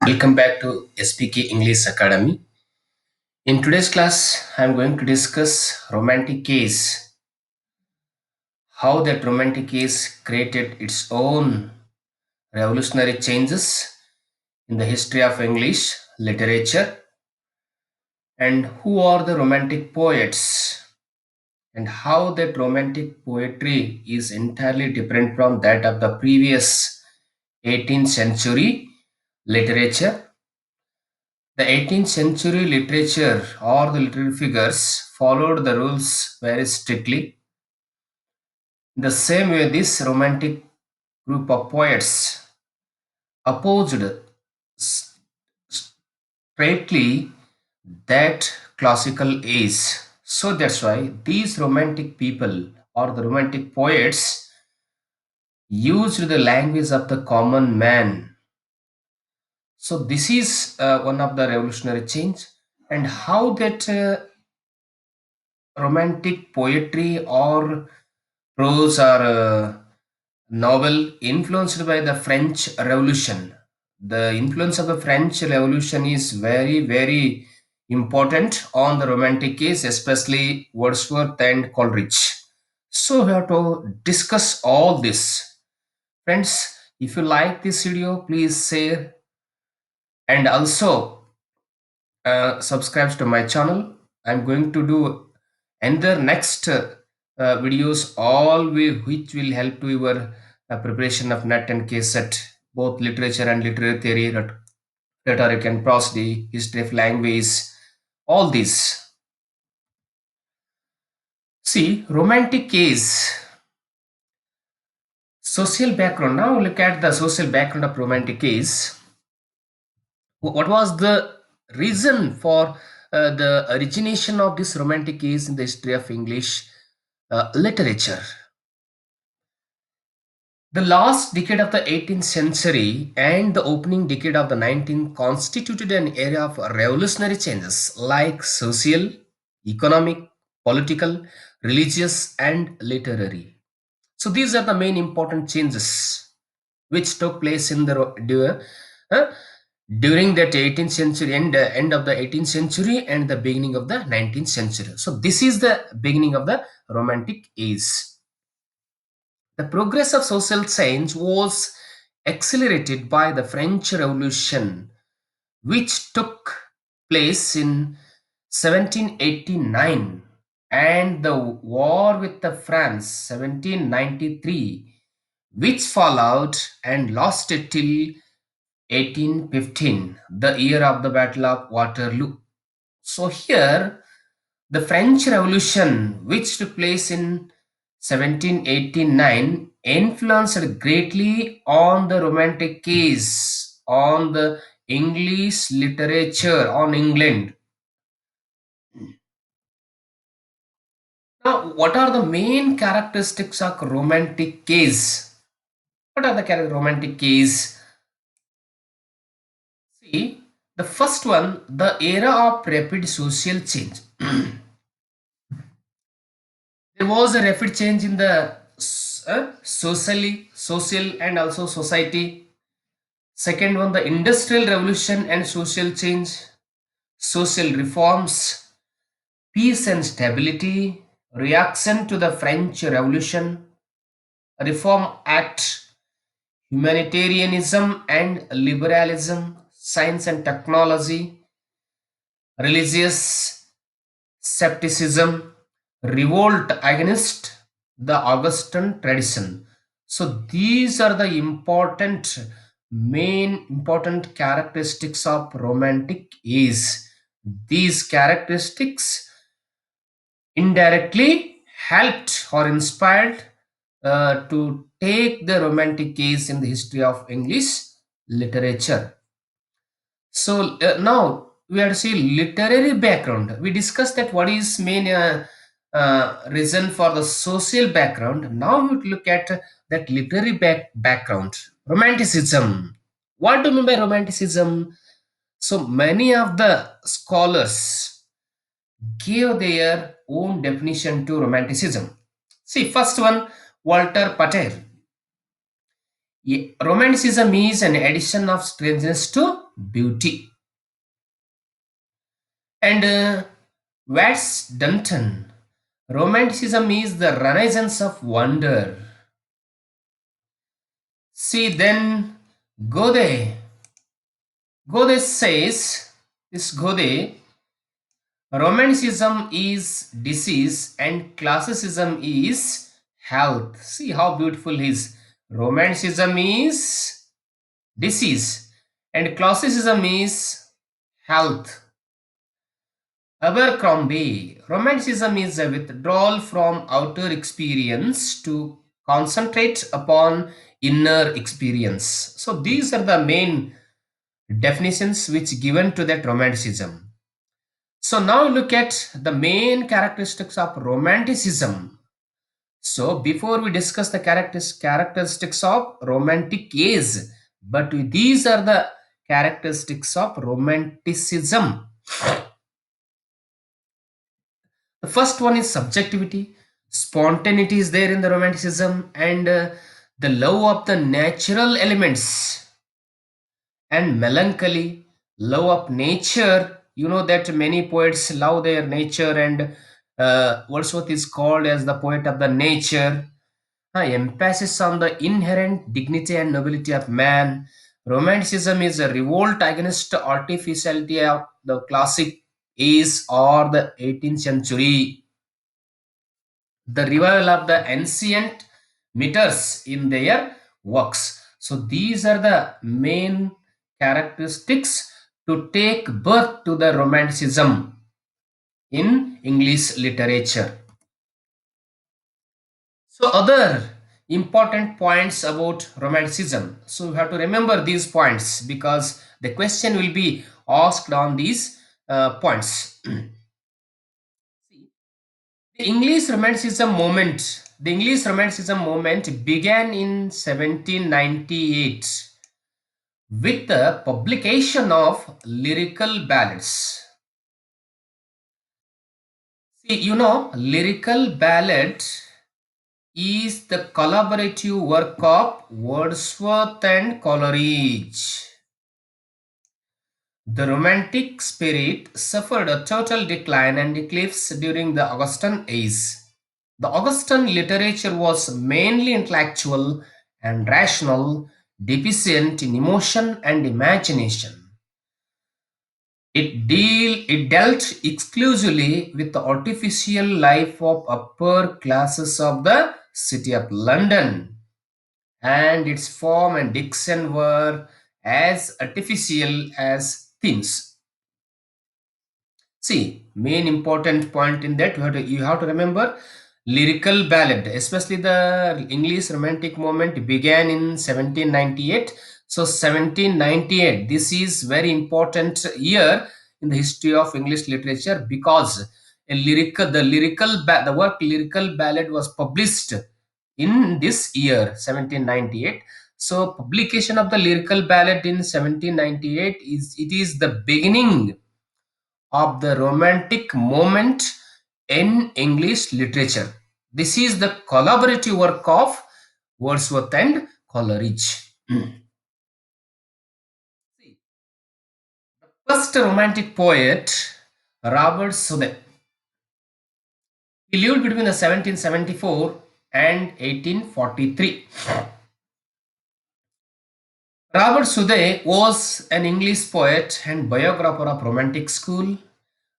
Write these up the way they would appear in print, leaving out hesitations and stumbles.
Welcome back to SPK English Academy. In today's class, I am going to discuss romantic case, how that romantic case created its own revolutionary changes in the history of English literature, and who are the romantic poets, and how that romantic poetry is entirely different from that of the previous 18th century literature. The 18th century literature or the literary figures followed the rules very strictly. In the same way, this romantic group of poets opposed s- straightly that classical age. So that's why these romantic people or the romantic poets used the language of the common man. So this is one of the revolutionary change, and how that romantic poetry or prose or novel influenced by the French Revolution. The influence of the French Revolution is very, very important on the romantic case, especially Wordsworth and Coleridge. So we have to discuss all this. Friends, if you like this video, please share and also subscribe to my channel. I'm going to do another next videos which will help to your preparation of net and case set, both literature and literary theory, rhetoric and prosody, history of language, all these. See, romantic case, social background. Now look at the social background of romantic case. What was the reason for the origination of this romantic case in the history of English literature? The last decade of the 18th century and the opening decade of the 19th constituted an era of revolutionary changes like social, economic, political, religious, and literary. So these are the main important changes which took place in the uh, during that 18th century and end of the 18th century and the beginning of the 19th century. So this is the beginning of the Romantic age. The progress of social change was accelerated by the French Revolution, which took place in 1789, and the war with the France 1793, which followed and lasted till 1815, the year of the Battle of Waterloo. So here the French Revolution, which took place in 1789, influenced greatly on the Romantic case, on the English literature, on England. Now, what are the main characteristics of Romantic case? What are the Romantic case? See, the first one, the era of rapid social change. There was a rapid change in the social and also society. Second one, the industrial revolution and social change, social reforms, peace and stability, reaction to the French Revolution, Reform Act, humanitarianism and liberalism, science and technology, religious skepticism, revolt against the Augustan tradition. So these are the main important characteristics of Romantic age. These characteristics indirectly helped or inspired to take the Romantic age in the history of English literature. So now we have to see literary background. We discussed that what is main reason for the social background. Now we look at that literary background. Romanticism. What do you mean by Romanticism? So many of the scholars gave their own definition to Romanticism. See, first one, Walter Pater. Romanticism is an addition of strangeness to beauty. And Watts Dunton, Romanticism is the renaissance of wonder. See, then Gode. Gode says, this Gode, Romanticism is disease and classicism is health. See how beautiful his Romanticism is disease and classicism is health. Abercrombie, Romanticism is a withdrawal from outer experience to concentrate upon inner experience. So these are the main definitions which given to that Romanticism. So now look at the main characteristics of Romanticism. So before we discuss the characteristics of romantic age, but these are the characteristics of Romanticism. The first one is subjectivity. Spontaneity is there in the Romanticism, and the love of the natural elements and melancholy, love of nature. You know that many poets love their nature, and Wordsworth is called as the poet of the nature. Emphasis on the inherent dignity and nobility of man. Romanticism is a revolt against the artificiality of the classic age or the 18th century. The revival of the ancient myths in their works. So these are the main characteristics to take birth to the Romanticism in English literature. So other important points about Romanticism. So you have to remember these points because the question will be asked on these points. The English Romanticism movement began in 1798 with the publication of lyrical ballads. See, you know, lyrical ballad is the collaborative work of Wordsworth and Coleridge. The Romantic spirit suffered a total decline and eclipse during the Augustan age. The Augustan literature was mainly intellectual and rational, deficient in emotion and imagination. It dealt exclusively with the artificial life of upper classes of the city of London, and its form and diction were as artificial as themes. See, main important point in that you have to remember lyrical ballad, especially the English Romantic movement began in 1798. So 1798, this is very important year in the history of English literature because the work lyrical ballad was published in this year 1798. So publication of the lyrical ballad in 1798 is the beginning of the Romantic moment in English literature. This is the collaborative work of Wordsworth and Coleridge. First Romantic poet, Robert Southey. He lived between the 1774 and 1843. Robert Southey was an English poet and biographer of Romantic school.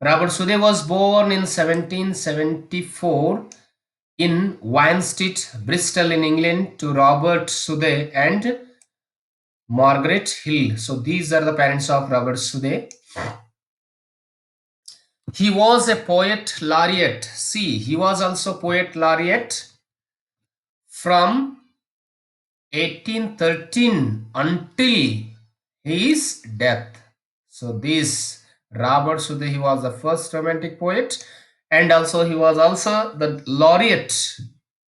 Robert Southey was born in 1774 in Wanstead, Bristol in England to Robert Southey and Margaret Hill. So these are the parents of Robert Southey. He was a poet laureate. See, he was also poet laureate from 1813 until his death. So this Robert Southey, he was the first romantic poet, and also he was also the laureate,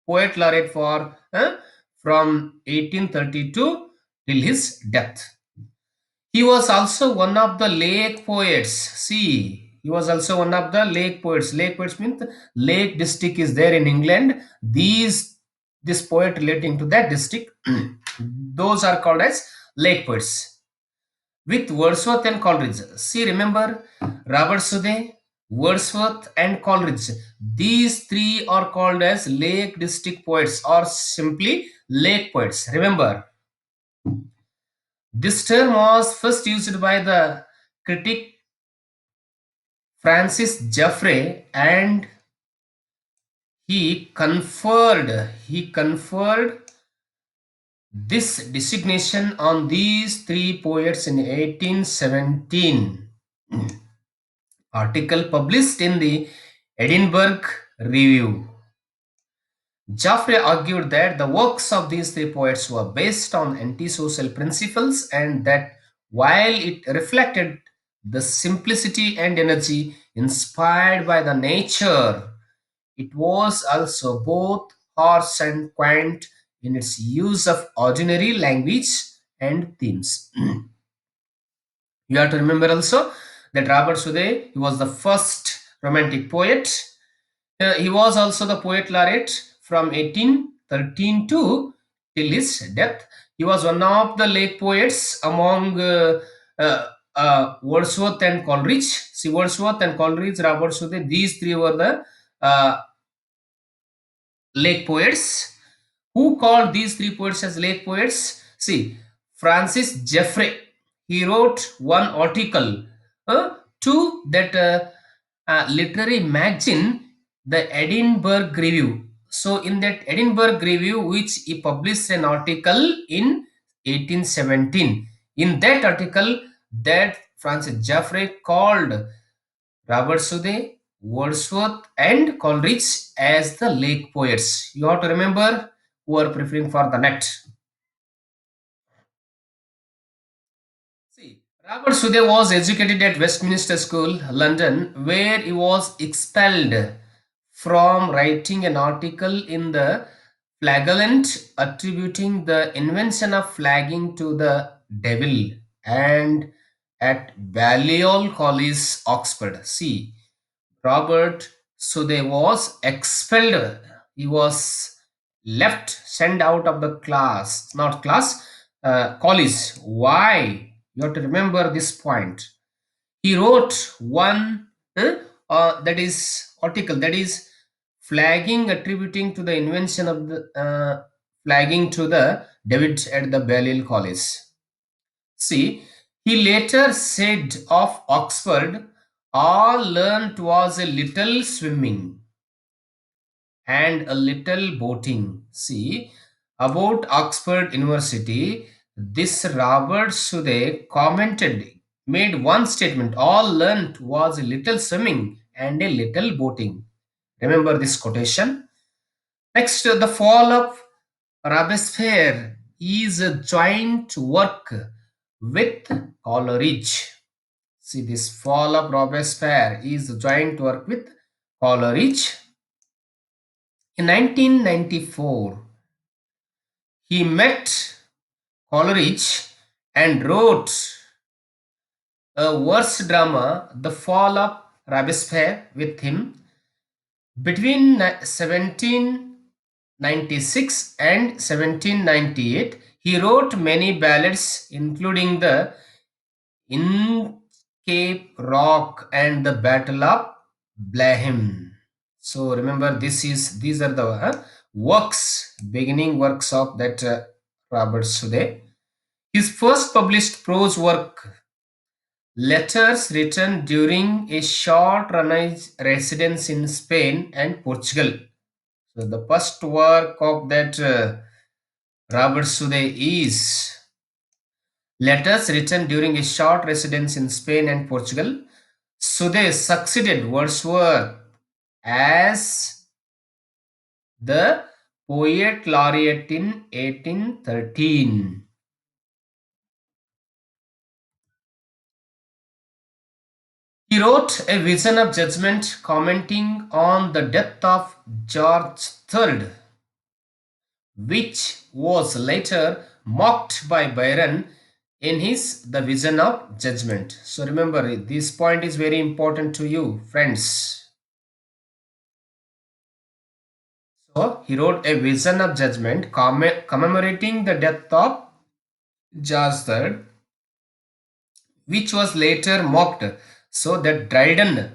poet laureate for from 1832 till his death. He was also one of the lake poets. See, he was also one of the lake poets. Lake poets means lake district is there in England. This poet relating to that district, those are called as lake poets. with Wordsworth and Coleridge. See, remember Robert Southey, Wordsworth, and Coleridge. These three are called as Lake District poets or simply Lake poets. Remember, this term was first used by the critic Francis Jeffrey, and he conferred this designation on these three poets in 1817. Article published in the Edinburgh Review. Jaffrey argued that the works of these three poets were based on antisocial principles and that while it reflected the simplicity and energy inspired by the nature, it was also both harsh and quaint in its use of ordinary language and themes. You have to remember also that Robert Southey, he was the first romantic poet. He was also the poet laureate from 1813 to till his death. He was one of the late poets among Wordsworth and Coleridge. See, Wordsworth and Coleridge, Robert Southey, these three were the lake poets. Who called these three poets as lake poets? See, Francis Jeffrey. He wrote one article to that literary magazine, the Edinburgh Review. So, in that Edinburgh Review, which he published an article in 1817. In that article, that Francis Jeffrey called Robert Southey, Wordsworth, and Coleridge as the lake poets. You have to remember who are preferring for the net. See, Robert Southey was educated at Westminster School, London, where he was expelled from writing an article in the Flagellant attributing the invention of flagging to the devil, and at Balliol College, Oxford. See, Robert Southey was expelled. He was left, sent out of the class, not class, college. Why? You have to remember this point. He wrote one that is article that is flagging attributing to the invention of the flagging to the David at the Balliol College. See, he later said of Oxford, all learnt was a little swimming and a little boating. See, about Oxford University, this Robert Southey commented, made one statement, all learnt was a little swimming and a little boating. Remember this quotation? Next, the fall of Robespierre is a joint work with Coleridge. See, this fall of Robespierre is a joint work with Coleridge. In 1994, he met Coleridge and wrote a verse drama, The Fall of Robespierre, with him. Between 1796 and 1798, he wrote many ballads, including the In Cape Rock and the Battle of Blenheim. So remember, these are the beginning works of that Robert Southey. His first published prose work, letters written during a short residence in Spain and Portugal. So the first work of that Robert Southey is letters written during a short residence in Spain and Portugal. Southey succeeded Wordsworth as the poet laureate in 1813. He wrote A Vision of Judgment commenting on the death of George III, which was later mocked by Byron in his The Vision of Judgment. So remember, this point is very important to you, friends. So he wrote A Vision of Judgment commemorating the death of George III, which was later mocked. So that Dryden,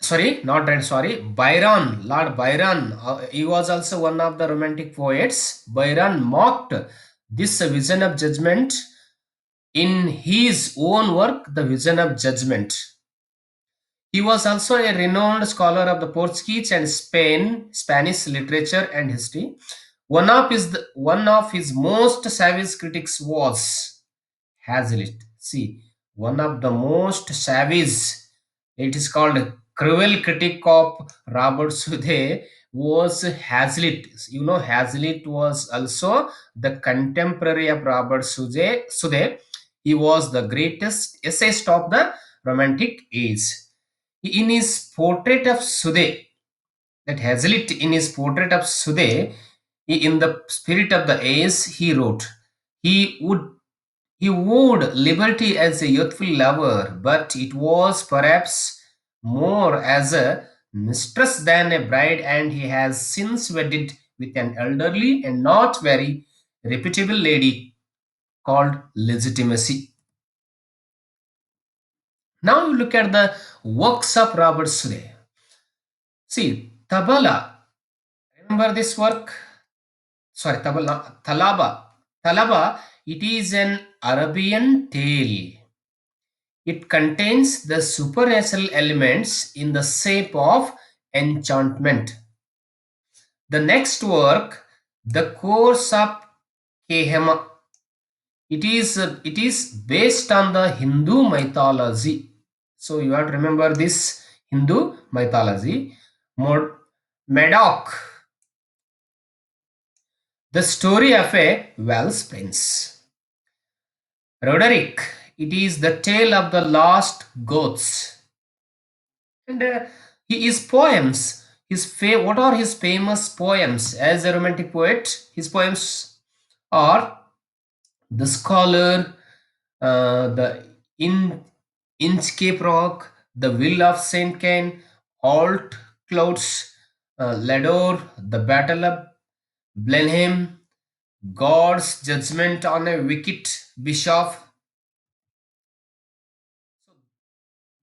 sorry, not Dryden, sorry, Byron, Lord Byron, he was also one of the romantic poets. Byron mocked this vision of judgment in his own work, The Vision of Judgment. He was also a renowned scholar of the Portuguese and Spanish literature and history. One of his most savage critics was Hazlitt. See, one of the most savage, it is called cruel critic of Robert Sude was Hazlitt. You know, Hazlitt was also the contemporary of Robert Sude. He was the greatest essayist of the Romantic age. In his portrait of Sude, that Hazlitt in his portrait of Sude, in the spirit of the age, he wrote, he would he wooed liberty as a youthful lover, but it was perhaps more as a mistress than a bride, and he has since wedded with an elderly and not very reputable lady called Legitimacy. Now you look at the works of Robert Sule. See, Tabala. Remember this work? Sorry, Tabala, Talaba. Talaba, it is an Arabian tale. It contains the supernatural elements in the shape of enchantment. The next work, The Course of Kehema, it is based on the Hindu mythology. So you have to remember this Hindu mythology. Medoc, the story of a Welsh prince. Roderick, it is the tale of the lost goats. And his poems, what are his famous poems as a romantic poet? His poems are The Scholar, the Inchcape Rock, The Will of Saint Cain, Alt Clouds, Lador, The Battle of Blenheim, God's Judgment on a Wicked Bishop.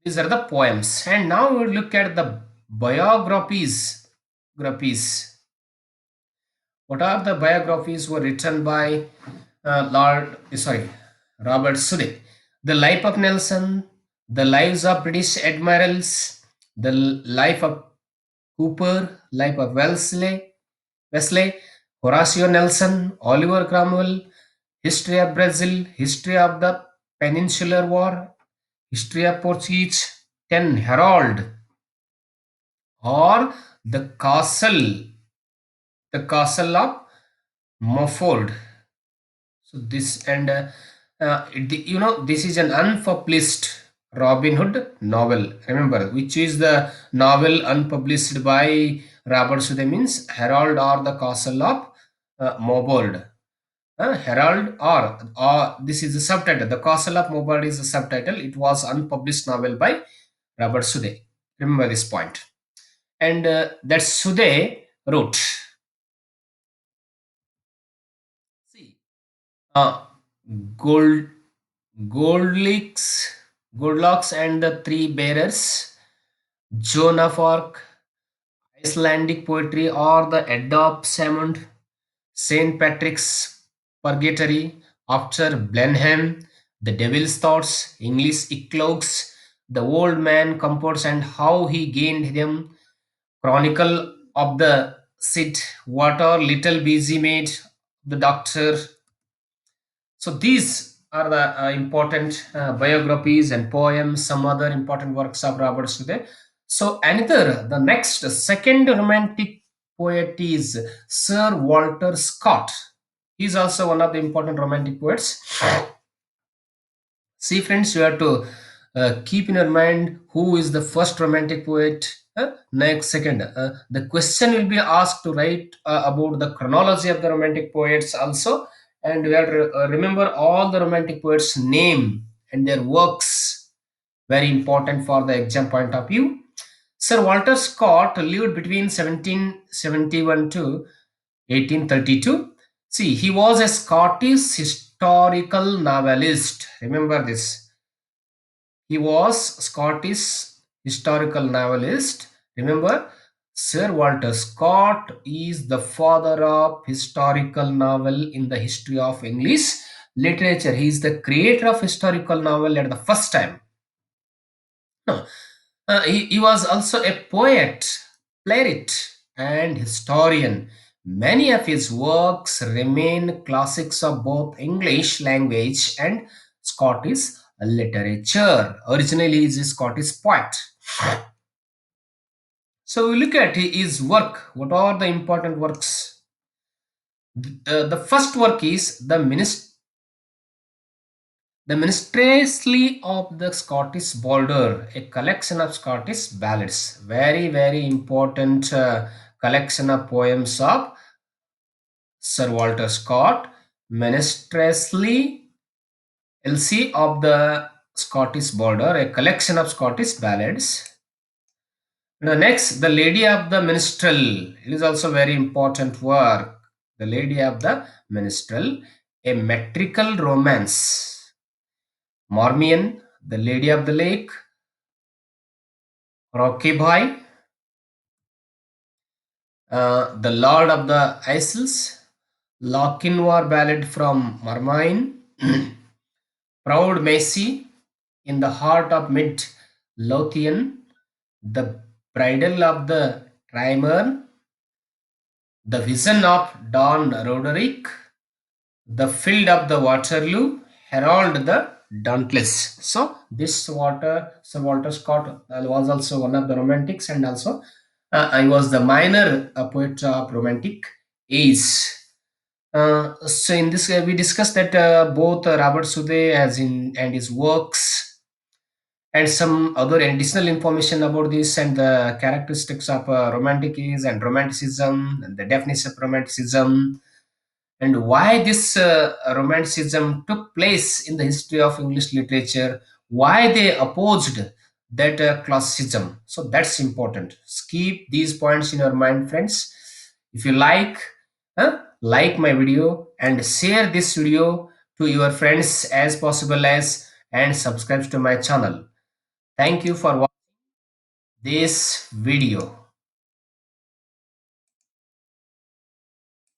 These are the poems. And now we look at the biographies. Graphies. What are the biographies were written by Robert Sude? The Life of Nelson, The Lives of British Admirals, The Life of Cooper, Life of Wesley, Horatio Nelson, Oliver Cromwell, History of Brazil, History of the Peninsular War, History of Portuguese, 10 Herald, or the Castle of Mofford. So this and this is an unpublished Robin Hood novel. Remember, which is the novel unpublished by Robert Sude means Herald or the Castle of Mobold. Herald or this is the subtitle. The Castle of Mobold is the subtitle. It was unpublished novel by Robert Sude. Remember this point. And that Sude wrote. See, uh, Gold Goldlocks, Goldlocks and the Three Bearers, Joan of Arc, Icelandic poetry or the Edda of Salmond, Saint Patrick's Purgatory, After Blenheim, The Devil's Thoughts, English Eclogues, The Old Man Comforts and How He Gained Them, Chronicle of the Cid, What Are Little Busy Maid, The Doctor. So these are the important biographies and poems, some other important works of Robert Sude. So another, the next second romantic poet is Sir Walter Scott. He's also one of the important romantic poets. See, friends, you have to keep in your mind who is the first romantic poet. Next, second, the question will be asked to write about the chronology of the romantic poets also, and we have to remember all the romantic poets' name and their works. Very important for the exam point of view. Sir Walter Scott lived between 1771 to 1832. See, he was a Scottish historical novelist. Remember this. He was Scottish historical novelist. Remember, Sir Walter Scott is the father of historical novel in the history of English literature. He is the creator of historical novel at the first time. No, he was also a poet, playwright, and historian. Many of his works remain classics of both English language and Scottish literature. Originally, he is a Scottish poet. So we look at his work. What are the important works? The first work is the Minstrelsy of the Scottish Border, a collection of Scottish ballads. Very, very important collection of poems of Sir Walter Scott. Minstrelsy Elsie of the Scottish Border, a collection of Scottish ballads. Now, next, The Lady of the Minstrel. It is also very important work. The Lady of the Minstrel, a metrical romance. Marmion, The Lady of the Lake, Rockabye, The Lord of the Isles, Lochinvar Ballad from Marmain, Proud Macy, In the Heart of Mid Lothian, The Bridal of the Trimern, The Vision of Don Roderick, The Field of the Waterloo, Harold the Dauntless. So this Sir Walter Scott was also one of the romantics, and also I was the minor poet of romantic age. So in this we discussed that both Robert Southey as in and his works and some other additional information about this and the characteristics of romantic is and romanticism and the definition of romanticism and why this romanticism took place in the history of English literature, why they opposed that classicism. So that's important. Keep these points in your mind, friends. If you like my video and share this video to your friends as possible as and subscribe to my channel. Thank you for watching this video.